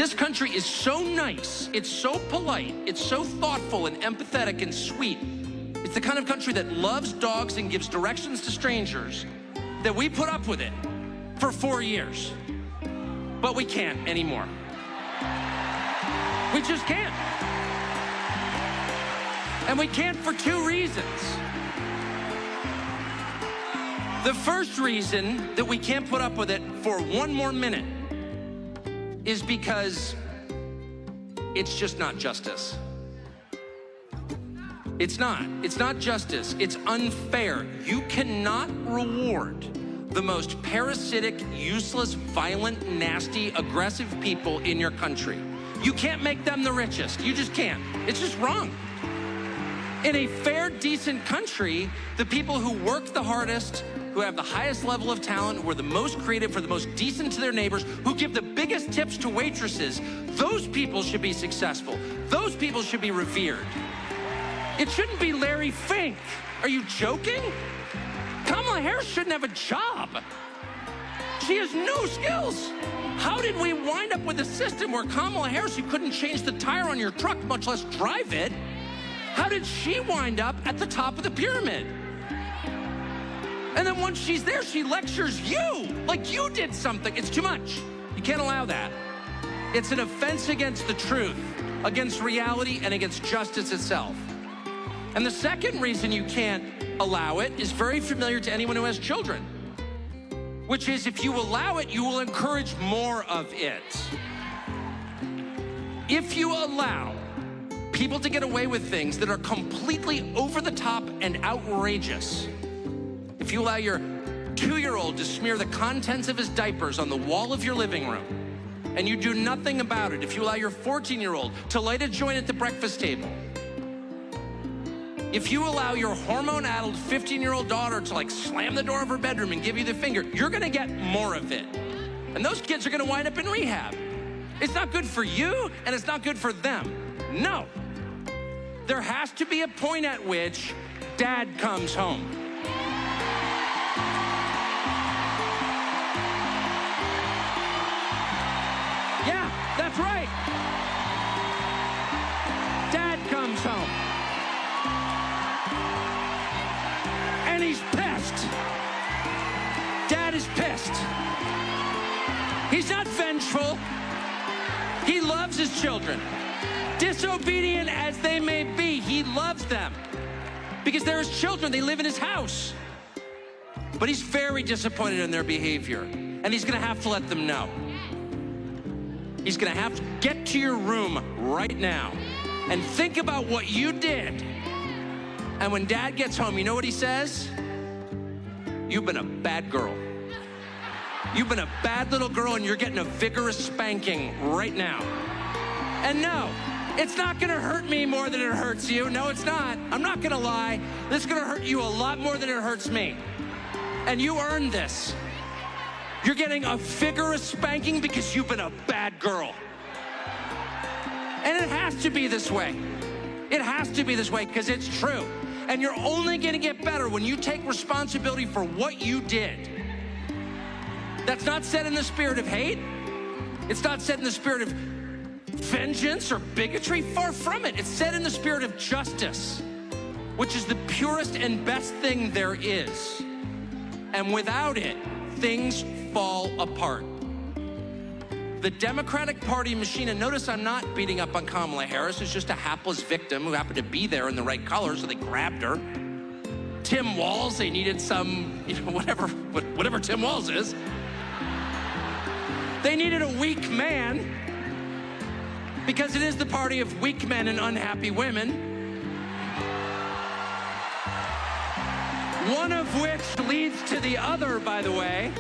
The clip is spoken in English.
This country is so nice, it's so polite, it's so thoughtful and empathetic and sweet. It's the kind of country that loves dogs and gives directions to strangers, that we put up with it for 4 years. But we can't anymore. We just can't. And we can't for 2 reasons. The first reason that we can't put up with it for 1 more minute is because it's just not justice. It's not justice, it's unfair. You cannot reward the most parasitic, useless, violent, nasty, aggressive people in your country. You can't make them the richest, you just can't. It's just wrong. In a fair, decent country, the people who work the hardest, who have the highest level of talent, who are the most creative, who are the most decent to their neighbors, who give the biggest tips to waitresses, those people should be successful. Those people should be revered. It shouldn't be Larry Fink. Are you joking? Kamala Harris shouldn't have a job. She has no skills. How did we wind up with a system where Kamala Harris, you couldn't change the tire on your truck, much less drive it? How did she wind up at the top of the pyramid? And then once she's there, she lectures you like you did something. It's too much. You can't allow that. It's an offense against the truth, against reality, and against justice itself. And the second reason you can't allow it is very familiar to anyone who has children, which is if you allow it, you will encourage more of it. If you allow people to get away with things that are completely over the top and outrageous, if you allow your 2-year-old to smear the contents of his diapers on the wall of your living room and you do nothing about it, if you allow your 14-year-old to light a joint at the breakfast table, if you allow your hormone-addled 15-year-old daughter to like slam the door of her bedroom and give you the finger, you're gonna get more of it. And those kids are gonna wind up in rehab. It's not good for you and it's not good for them. No. There has to be a point at which dad comes home. Yeah, that's right. Dad comes home. And he's pissed. Dad is pissed. He's not vengeful. He loves his children. Disobedient as they may be, he loves them. Because they're his children, they live in his house. But he's very disappointed in their behavior. And he's gonna have to let them know. He's gonna have to get to your room right now and think about what you did. And when dad gets home, you know what he says? You've been a bad girl. You've been a bad little girl and you're getting a vigorous spanking right now. And no, it's not gonna hurt me more than it hurts you. No, it's not. I'm not gonna lie. This is gonna hurt you a lot more than it hurts me. And you earned this. You're getting a vigorous spanking because you've been a bad girl. And it has to be this way. It has to be this way because it's true. And you're only gonna get better when you take responsibility for what you did. That's not said in the spirit of hate. It's not said in the spirit of vengeance or bigotry. Far from it. It's said in the spirit of justice, which is the purest and best thing there is. And without it, things fall apart. The Democratic Party machine, and notice I'm not beating up on Kamala Harris, who's just a hapless victim who happened to be there in the right color, so they grabbed her. Tim Walz, they needed some, whatever Tim Walz is. They needed a weak man, because it is the party of weak men and unhappy women. One of which leads to the other, by the way.